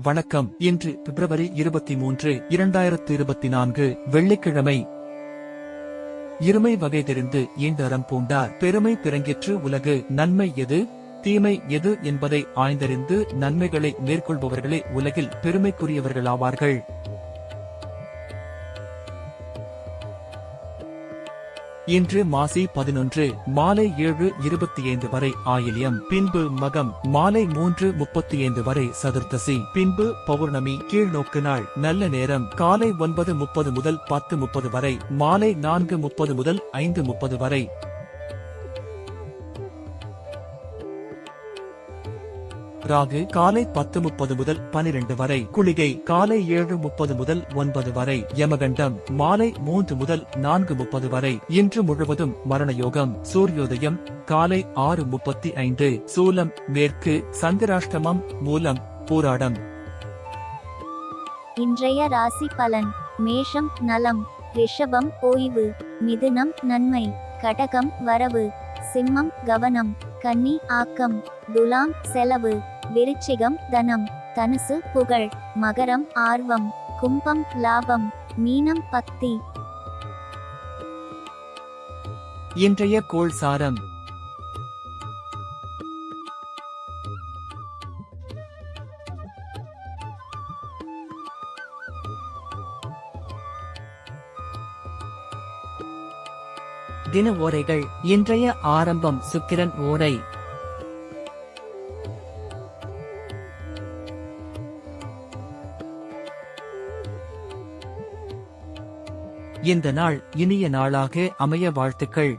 வணக்கம். இன்று பிப்ரவரி 23, 2024 வெள்ளிக்கிழமை. இருமை வகை தெரிந்து ஈண்டறம் பூண்டார் பெருமை பிறங்கிற்று உலகு. நன்மை எது தீமை எது என்பதை ஆய்ந்தறிந்து நன்மைகளை மேற்கொள்பவர்களே உலகில் பெருமைக்குரியவர்களாவார்கள். இன்று மாசி 11 மாலை 7:25 வரை ஆயில்யம், பின்பு மகம் மாலை 3:35 வரை சதுர்த்தசி, பின்பு பௌர்ணமி. கீழ்நோக்கு நாள். நல்ல நேரம் காலை 9:30 முதல் 10:30 வரை, மாலை 4:30 முதல் 5:30 வரை. ராகு காலை 10:30 முதல் 12 வரை. குளிகை காலை 7:30 முதல் 9 வரை. யமகண்டம் மாலை 3 முதல் 4:30 வரை. இன்று முழுவதும் மரணயோகம். சூரியோதயம் காலை 6:35. சூலம் மேற்கு. சந்திராஷ்டமம் மூலம் பூராடம். இன்றைய ராசி பலன். மேஷம் நலம், ரிஷபம் ஓய்வு, மிதுனம் நன்மை, கடகம் வரவு, சிம்மம் கவனம், கன்னி ஆக்கம், துலாம் செலவு, விருச்சிகம் தனம், தனுசு புகழ், மகரம் ஆர்வம், கும்பம் லாபம், மீனம் பக்தி. இன்றைய கோள் சாரம். தின ஓரைகள். இன்றைய ஆரம்பம் சுக்கிரன் ஓரை. இந்த நாள் இனிய நாளாக அமைய வாழ்த்துக்கள்.